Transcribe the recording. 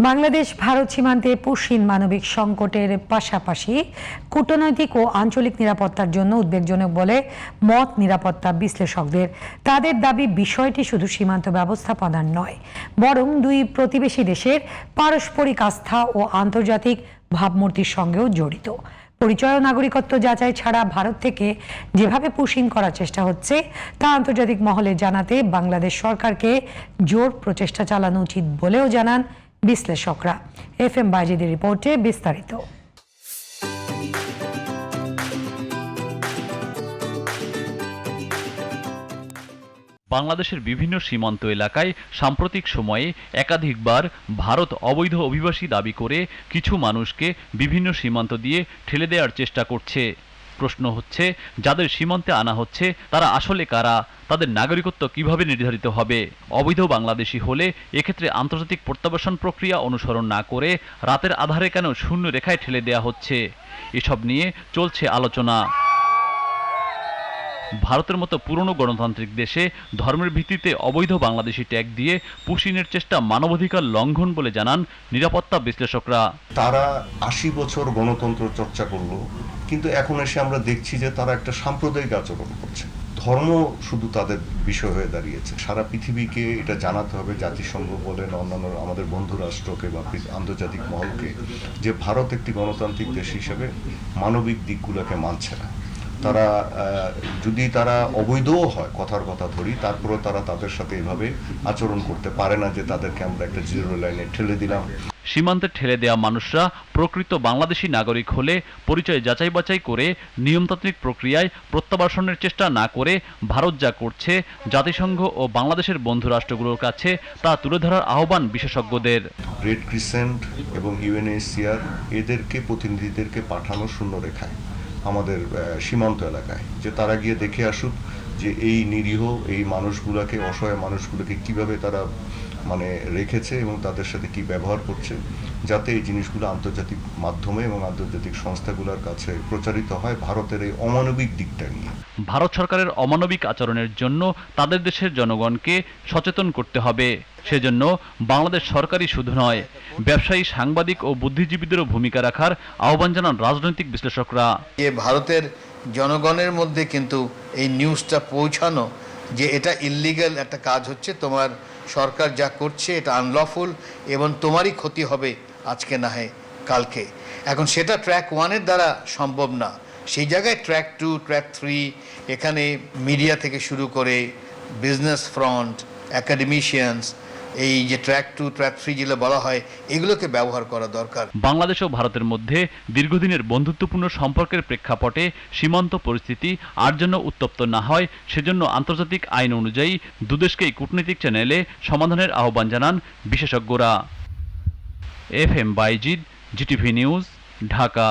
বাংলাদেশ ভারত সীমান্তে পুশিন মানবিক সংকটের পাশাপাশি কূটনৈতিক ও আঞ্চলিক নিরাপত্তার জন্য উদ্বেগজনক বলে মত নিরাপত্তা বিশ্লেষকদের। তাদের দাবি বিষয়টি শুধু সীমান্ত ব্যবস্থাপনার নয়, বরং দুই প্রতিবেশী দেশের পারস্পরিক আস্থা ও আন্তর্জাতিক ভাবমূর্তির সঙ্গেও জড়িত। পরিচয় ও নাগরিকত্ব যাচাই ছাড়া ভারত থেকে যেভাবে পুশিং করার চেষ্টা হচ্ছে তা আন্তর্জাতিক মহলে জানাতে বাংলাদেশ সরকারকে জোর প্রচেষ্টা চালানো উচিত বলেও জানান বিশ্লেষকরা। FM বাইজিদের রিপোর্টে বিস্তারিত। বাংলাদেশের বিভিন্ন সীমান্ত এলাকায় সাম্প্রতিক সময়ে একাধিকবার ভারত অবৈধ অভিবাসী দাবি করে কিছু মানুষকে বিভিন্ন সীমান্ত দিয়ে ঠেলে দেওয়ার চেষ্টা করছে। প্রশ্ন হচ্ছে, যাদের সীমান্তে আনা হচ্ছে তারা আসলে কারা? তাদের নাগরিকত্ব কিভাবে নির্ধারিত হবে? অবৈধ বাংলাদেশি হলে এক্ষেত্রে আন্তর্জাতিক প্রত্যাবাসন প্রক্রিয়া অনুসরণ না করে রাতের আধারে কেন শূন্য রেখায় ঠেলে দেওয়া হচ্ছে? এসব নিয়ে চলছে আলোচনা। ভারতের মতো পুরনো গণতান্ত্রিক দেশে ধর্মের ভিত্তিতে অবৈধ বাংলাদেশি ট্যাগ দিয়ে পুশিনের চেষ্টা মানবাধিকার লঙ্ঘন বলে জানান নিরাপত্তা বিশ্লেষকরা। তারা ৮০ বছর গণতন্ত্র চর্চা করলো, কিন্তু এখন এসে আমরা দেখছি যে তারা একটা সাম্প্রদায়িক আচরণ করছে। ধর্ম শুধু তাদের বিষয় হয়ে দাঁড়িয়েছে। সারা পৃথিবীকে এটা জানাতে হবে, জাতিসংঘ বলেন, অন্যান্য আমাদের বন্ধু রাষ্ট্রকে বা আন্তর্জাতিক মহলকে, যে ভারত একটি গণতান্ত্রিক দেশ হিসেবে মানবিক দিকগুলোকে মানছে না। তারা যদি তারা অবৈধও হয়, কথার কথা ধরি, তারপরেও তারা তাদের সাথে এভাবে আচরণ করতে পারে না যে তাদেরকে আমরা একটা জিরো লাইনে ঠেলে দিলাম। সীমান্তে ঠেলে দেওয়া মানুষরা প্রকৃত বাংলাদেশি নাগরিক হলে পরিচয় যাচাই বাছাই করে নিয়মতান্ত্রিক প্রক্রিয়ায় প্রত্যাবাসনের চেষ্টা না করে ভারত যা করছে জাতিসংঘ ও বাংলাদেশের বন্ধু রাষ্ট্রগুলোর কাছে তা তুলে ধরার আহ্বান বিশেষজ্ঞদের। রেড ক্রিসেন্ট এবং UNHCR এদেরকে প্রতিনিধিদেরকে পাঠানো শূন্য রেখায় আমাদের সীমান্ত এলাকায়, যে তারা গিয়ে দেখে আসুক যে এই নিরীহ এই মানুষগুলোকে, অসহায় মানুষগুলোকে কিভাবে তারা রেখেছে এবং তাদের সাথে কি ব্যবহার করছে, যাতে এই জিনিসগুলো আন্তর্জাতিক মাধ্যমে এবং আন্তর্জাতিক সংস্থাগুলোর কাছে প্রচারিত হয় ভারতের এই অমানবিক দিকটা নিয়ে। ভারত সরকারের অমানবিক আচরণের জন্য তাদের দেশের জনগণকে সচেতন করতে হবে। সেজন্য বাংলাদেশ সরকারই শুধু নয়, ব্যবসায়ী, সাংবাদিক ও বুদ্ধিজীবীদেরও ভূমিকা রাখার আহ্বান জানান রাজনৈতিক বিশ্লেষকরা। ভারতের জনগণের মধ্যে কিন্তু এই নিউজটা পৌঁছানো যে এটা ইল্লিগাল একটা কাজ হচ্ছে, তোমার সরকার যা করছে এটা আনলফুল এবং তোমারই ক্ষতি হবে আজকে না হয় কালকে। এখন সেটা ট্র্যাক 1-এর দ্বারা সম্ভব না, সেই জায়গায় ট্র্যাক 2, ট্র্যাক 3, এখানে মিডিয়া থেকে শুরু করে বিজনেস ফ্রন্ট, একাডেমিশিয়ানস, এই যে ট্র্যাক 2, ট্র্যাক 3 যেগুলো বলা হয়, এগুলোকে ব্যবহার করা দরকার। বাংলাদেশ ও ভারতের মধ্যে দীর্ঘদিনের বন্ধুত্বপূর্ণ সম্পর্কের প্রেক্ষাপটে সীমান্ত পরিস্থিতি আর যেন উত্তপ্ত না হয়, সেজন্য আন্তর্জাতিক আইন অনুযায়ী দুদেশকেই কূটনৈতিক চ্যানেলে সমাধানের আহ্বান জানান বিশেষজ্ঞরা। FM Bayezid, GTV news, Dhaka.